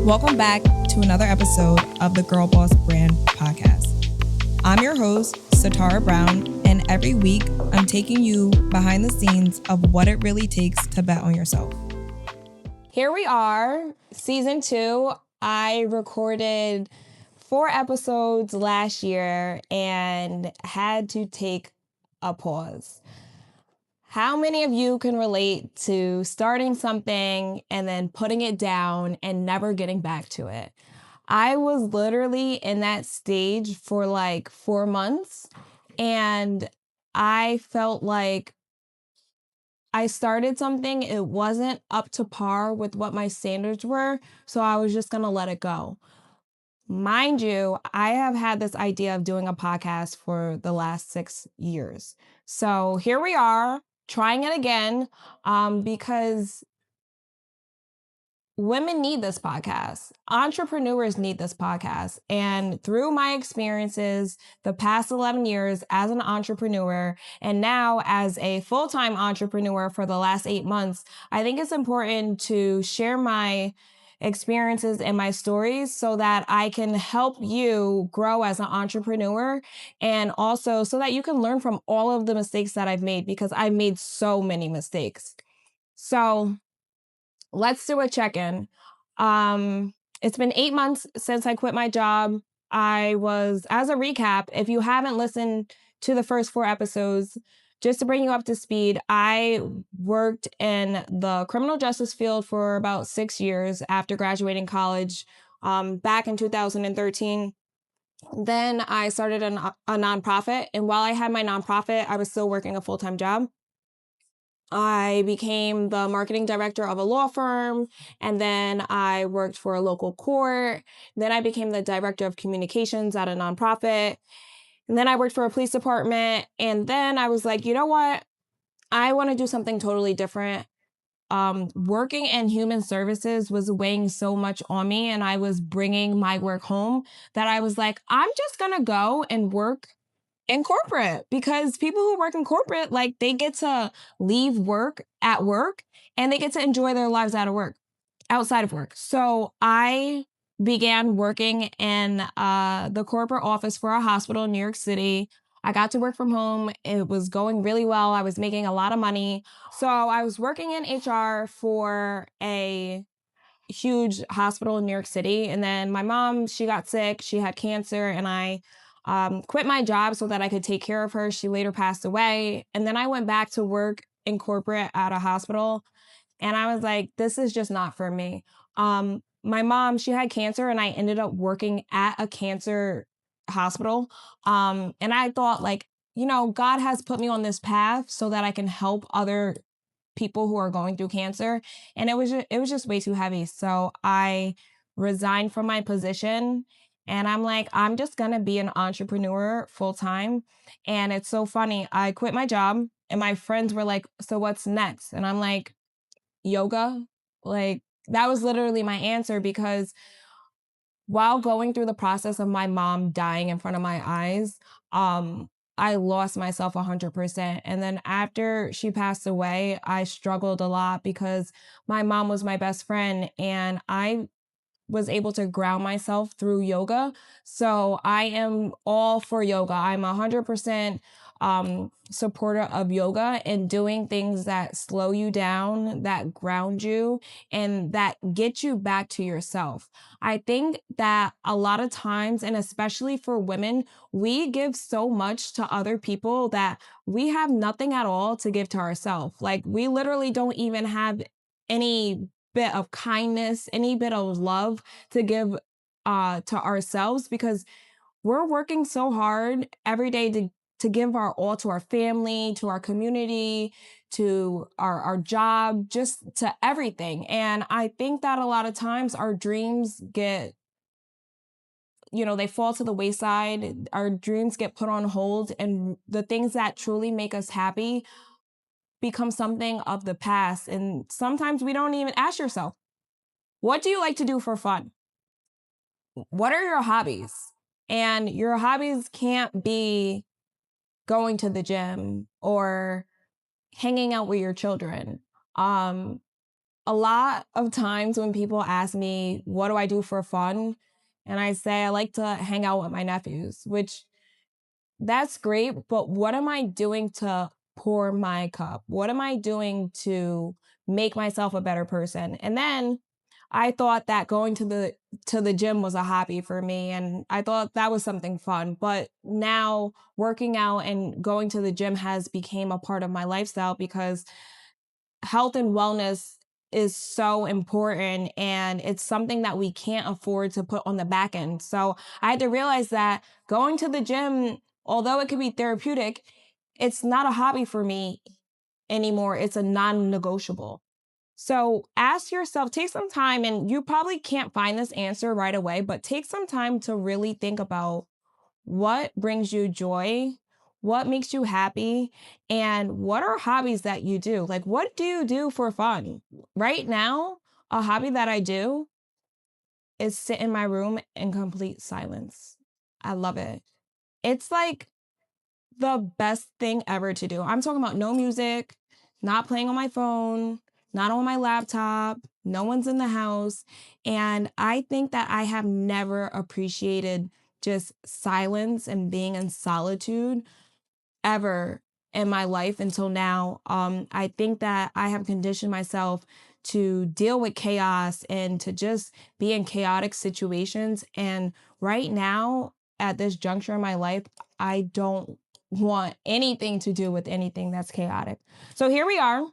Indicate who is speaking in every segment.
Speaker 1: Welcome back to another episode of the Girl Boss Brand Podcast. I'm your host, Satara Brown, and every week I'm taking you behind the scenes of what it really takes to bet on yourself. Here we are, season 2. I recorded 4 episodes last year and had to take a pause. How many of you can relate to starting something and then putting it down and never getting back to it? I was literally in that stage for like 4 months, and I felt like I started something, it wasn't up to par with what my standards were, so I was just gonna let it go. Mind you, I have had this idea of doing a podcast for the last 6 years. So here we are, trying it again, because women need this podcast. Entrepreneurs need this podcast. And through my experiences, the past 11 years as an entrepreneur, and now as a full-time entrepreneur for the last 8 months, I think it's important to share my experiences and my stories so that I can help you grow as an entrepreneur, and also so that you can learn from all of the mistakes that I've made, because I've made so many mistakes. So let's do a check-in. It's been 8 months since I quit my job. As a recap, if you haven't listened to the first 4 episodes, just to bring you up to speed, I worked in the criminal justice field for about 6 years after graduating college, back in 2013. Then I started a nonprofit, and while I had my nonprofit, I was still working a full-time job. I became the marketing director of a law firm, and then I worked for a local court. Then I became the director of communications at a nonprofit. And then I worked for a police department. And then I was like, you know what? I want to do something totally different. Working in human services was weighing so much on me, and I was bringing my work home, that I was like, I'm just going to go and work in corporate, because people who work in corporate, like, they get to leave work at work and they get to enjoy their lives outside of work. So I began working in the corporate office for a hospital in New York City. I got to work from home. It was going really well. I was making a lot of money. So I was working in HR for a huge hospital in New York City. And then my mom, she got sick. She had cancer, and I quit my job so that I could take care of her. She later passed away. And then I went back to work in corporate at a hospital. And I was like, this is just not for me. My mom, she had cancer, and I ended up working at a cancer hospital. And I thought, like, God has put me on this path so that I can help other people who are going through cancer. And it was just way too heavy. So I resigned from my position, and I'm like, I'm just going to be an entrepreneur full time. And it's so funny. I quit my job, and my friends were like, so what's next? And I'm like, yoga. Like, that was literally my answer, because while going through the process of my mom dying in front of my eyes, I lost myself 100%. And then after she passed away, I struggled a lot, because my mom was my best friend, and I was able to ground myself through yoga. So I am all for yoga. I'm 100% supporter of yoga, and doing things that slow you down, that ground you, and that get you back to yourself. I think that a lot of times, and especially for women, we give so much to other people that we have nothing at all to give to ourselves. Like, we literally don't even have any bit of kindness, any bit of love to give to ourselves, because we're working so hard every day to give our all to our family, to our community, to our job, just to everything. And I think that a lot of times our dreams get, they fall to the wayside. Our dreams get put on hold, and the things that truly make us happy become something of the past. And sometimes we don't even ask yourself, what do you like to do for fun? What are your hobbies? And your hobbies can't be going to the gym or hanging out with your children. a lot of times when people ask me, what do I do for fun? And I say, I like to hang out with my nephews, which that's great. But what am I doing to pour my cup? What am I doing to make myself a better person? And then I thought that going to the gym was a hobby for me, and I thought that was something fun. But now working out and going to the gym has become a part of my lifestyle because health and wellness is so important, and it's something that we can't afford to put on the back end. So I had to realize that going to the gym, although it could be therapeutic, it's not a hobby for me anymore. It's a non-negotiable. So ask yourself, take some time, and you probably can't find this answer right away, but take some time to really think about what brings you joy, what makes you happy, and what are hobbies that you do? Like, what do you do for fun? Right now, a hobby that I do is sit in my room in complete silence. I love it. It's like the best thing ever to do. I'm talking about no music, not playing on my phone, not on my laptop, no one's in the house. And I think that I have never appreciated just silence and being in solitude ever in my life until now. I think that I have conditioned myself to deal with chaos and to just be in chaotic situations. And right now, at this juncture in my life, I don't want anything to do with anything that's chaotic. So here we are,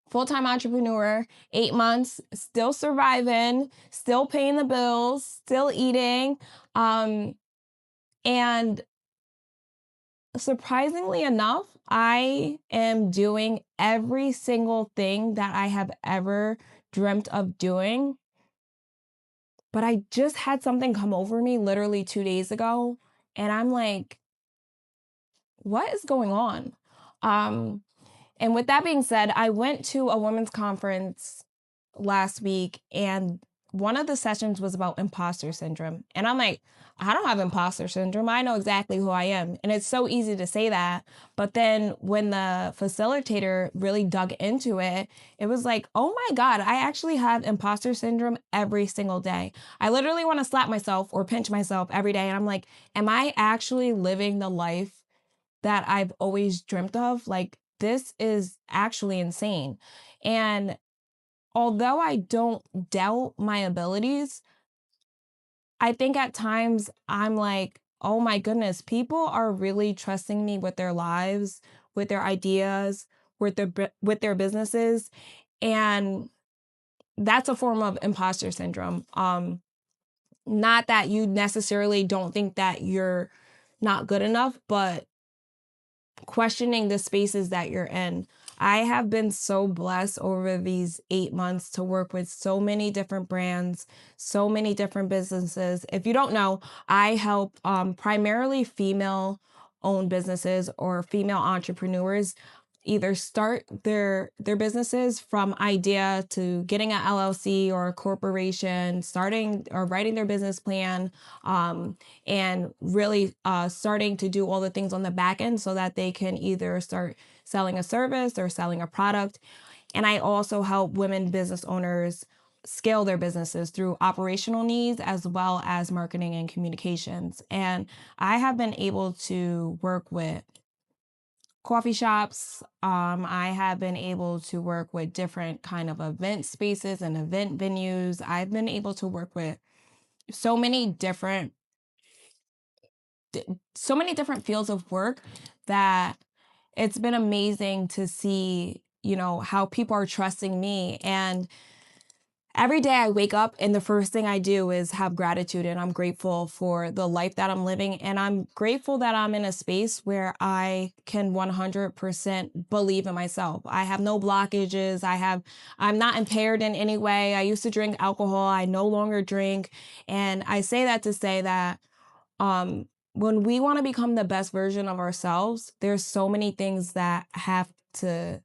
Speaker 1: full-time entrepreneur, 8 months, still surviving, still paying the bills, still eating. And surprisingly enough, I am doing every single thing that I have ever dreamt of doing. But I just had something come over me literally 2 days ago. And I'm like, what is going on? And with that being said, I went to a women's conference last week, and one of the sessions was about imposter syndrome. And I'm like, I don't have imposter syndrome. I know exactly who I am. And it's so easy to say that. But then when the facilitator really dug into it, it was like, oh my God, I actually have imposter syndrome every single day. I literally want to slap myself or pinch myself every day. And I'm like, am I actually living the life that I've always dreamt of? Like, this is actually insane. And although I don't doubt my abilities, I think at times I'm like, oh my goodness, people are really trusting me with their lives, with their ideas, with their businesses, and that's a form of imposter syndrome. Not that you necessarily don't think that you're not good enough, but questioning the spaces that you're in. I have been so blessed over these 8 months to work with so many different brands, so many different businesses. If you don't know, I help primarily female owned businesses or female entrepreneurs either start their businesses from idea to getting an LLC or a corporation, starting or writing their business plan, and really starting to do all the things on the back end so that they can either start selling a service or selling a product. And I also help women business owners scale their businesses through operational needs as well as marketing and communications. And I have been able to work with coffee shops. I have been able to work with different kind of event spaces and event venues. I've been able to work with so many different fields of work that it's been amazing to see, how people are trusting me. And every day I wake up and the first thing I do is have gratitude, and I'm grateful for the life that I'm living. And I'm grateful that I'm in a space where I can 100% believe in myself. I have no blockages. I'm not impaired in any way. I used to drink alcohol. I no longer drink. And I say that to say that, when we want to become the best version of ourselves, there's so many things that have to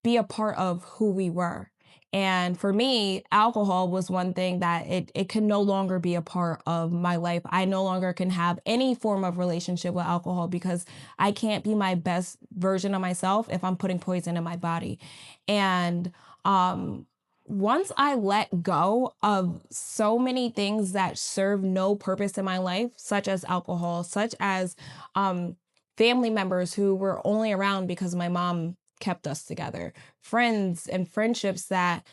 Speaker 1: be a part of who we were. And for me, alcohol was one thing that it can no longer be a part of my life. I no longer can have any form of relationship with alcohol because I can't be my best version of myself if I'm putting poison in my body. And once I let go of so many things that serve no purpose in my life, such as alcohol, such as family members who were only around because my mom kept us together, friends and friendships that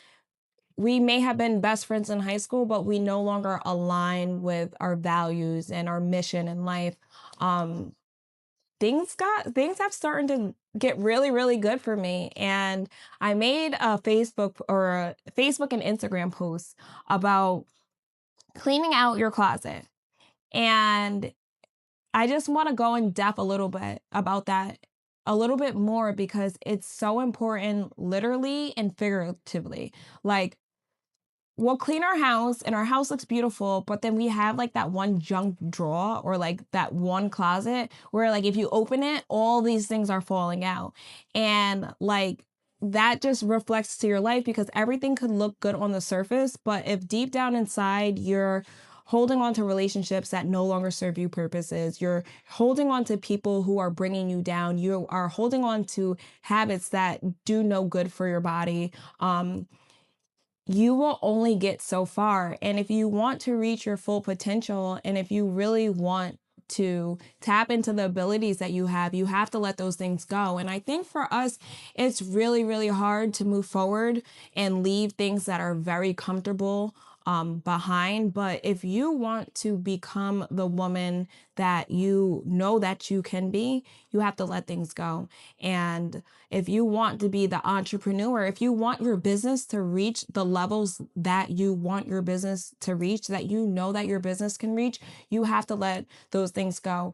Speaker 1: we may have been best friends in high school, but we no longer align with our values and our mission in life. Um, things have started to get really, really good for me. And I made a Facebook and Instagram post about cleaning out your closet. And I just want to go in depth a little bit about that a little bit more because it's so important, literally and figuratively. Like, we'll clean our house and our house looks beautiful, but then we have like that one junk drawer or like that one closet where like if you open it, all these things are falling out. And like that just reflects to your life because everything could look good on the surface, but if deep down inside you're holding on to relationships that no longer serve you purposes, you're holding on to people who are bringing you down, you are holding on to habits that do no good for your body, you will only get so far. And if you want to reach your full potential, and if you really want to tap into the abilities that you have to let those things go. And I think for us, it's really, really hard to move forward and leave things that are very comfortable behind. But if you want to become the woman that you know that you can be, you have to let things go. And if you want to be the entrepreneur, if you want your business to reach the levels that you want your business to reach, that you know that your business can reach, you have to let those things go.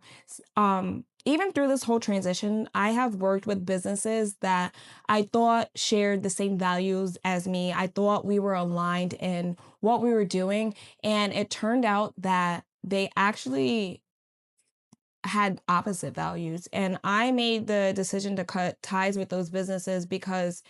Speaker 1: Even through this whole transition, I have worked with businesses that I thought shared the same values as me. I thought we were aligned in what we were doing. And it turned out that they actually had opposite values. And I made the decision to cut ties with those businesses because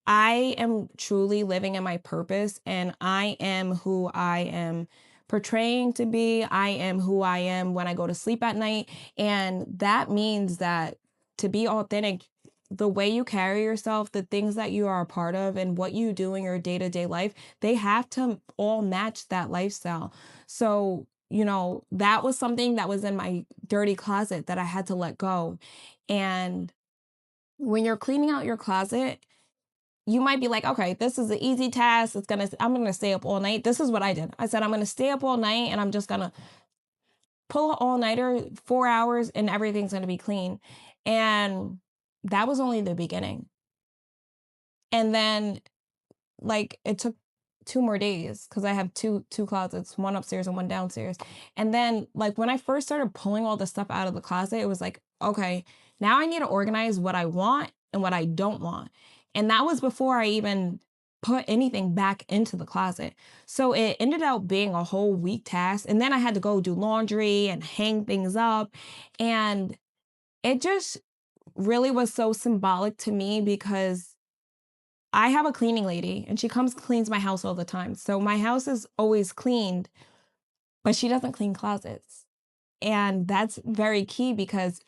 Speaker 1: I am truly living in my purpose and I am who I am portraying to be. I am who I am when I go to sleep at night. And that means that to be authentic, the way you carry yourself, the things that you are a part of, and what you do in your day-to-day life, they have to all match that lifestyle. So, that was something that was in my dirty closet that I had to let go. And when you're cleaning out your closet, you might be like, okay, this is an easy task. I'm gonna stay up all night. This is what I did. I said, I'm gonna stay up all night and I'm just gonna pull an all-nighter, 4 hours, and everything's gonna be clean. And that was only the beginning. And then like it took 2 more days because I have two closets, one upstairs and one downstairs. And then like when I first started pulling all the stuff out of the closet, it was like, okay, now I need to organize what I want and what I don't want. And that was before I even put anything back into the closet. So it ended up being a whole week task. And then I had to go do laundry and hang things up. And it just really was so symbolic to me because I have a cleaning lady and she comes cleans my house all the time. So my house is always cleaned, but she doesn't clean closets. And that's very key because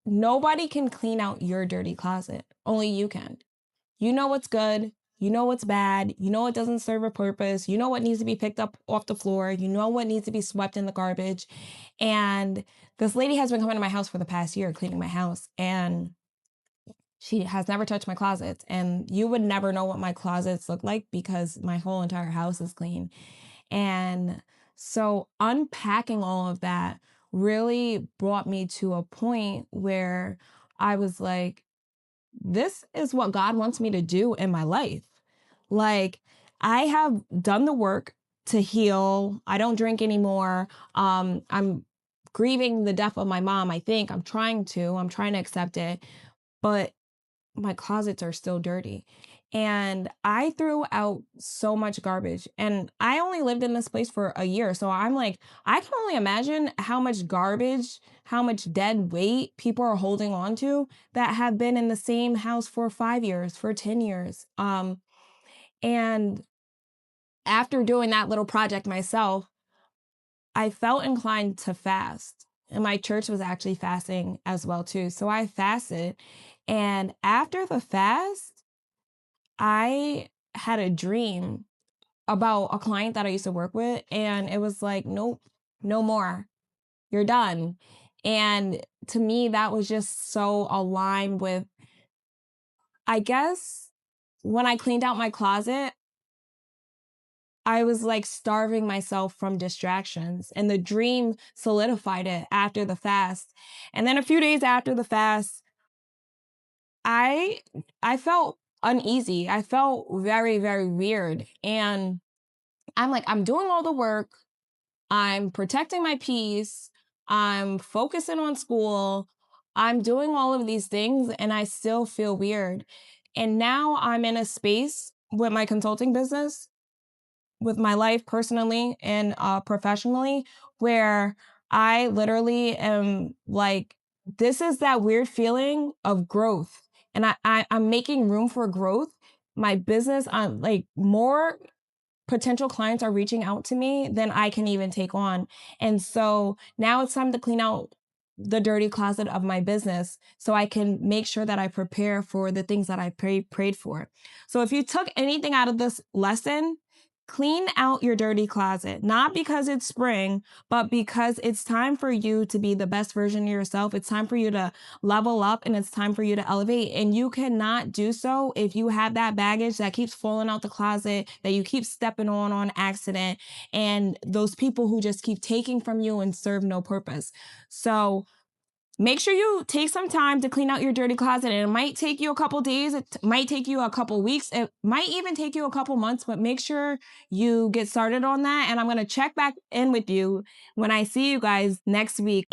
Speaker 1: nobody can clean out your dirty closet. Only you can. You know what's good. You know what's bad. You know what doesn't serve a purpose. You know what needs to be picked up off the floor. You know what needs to be swept in the garbage. And this lady has been coming to my house for the past year, cleaning my house. And she has never touched my closets, and you would never know what my closets look like because my whole entire house is clean. And so unpacking all of that really brought me to a point where I was like, this is what God wants me to do in my life. Like, I have done the work to heal. I don't drink anymore. I'm grieving the death of my mom. I'm trying to accept it, but my closets are still dirty. And I threw out so much garbage. And I only lived in this place for a year. So I'm like, I can only imagine how much garbage, how much dead weight people are holding on to that have been in the same house for 5 years, for 10 years. And after doing that little project myself, I felt inclined to fast. And my church was actually fasting as well too. So I fasted. And after the fast, I had a dream about a client that I used to work with. And it was like, nope, no more. You're done. And to me, that was just so aligned with, I guess, when I cleaned out my closet, I was like starving myself from distractions, and the dream solidified it after the fast. And then a few days after the fast, I I felt uneasy. I felt very, very weird. And I'm like, I'm doing all the work. I'm protecting my peace. I'm focusing on school. I'm doing all of these things and I still feel weird. And now I'm in a space with my consulting business, with my life personally and professionally, where I literally am like, this is that weird feeling of growth. And I'm making room for growth. My business, I'm like more potential clients are reaching out to me than I can even take on. And so now it's time to clean out the dirty closet of my business so I can make sure that I prepare for the things that I prayed for. So if you took anything out of this lesson, clean out your dirty closet, not because it's spring, but because it's time for you to be the best version of yourself. It's time for you to level up and it's time for you to elevate. And you cannot do so if you have that baggage that keeps falling out the closet, that you keep stepping on accident, and those people who just keep taking from you and serve no purpose. So make sure you take some time to clean out your dirty closet. And it might take you a couple days. It might take you a couple weeks. It might even take you a couple months, but make sure you get started on that. And I'm going to check back in with you when I see you guys next week.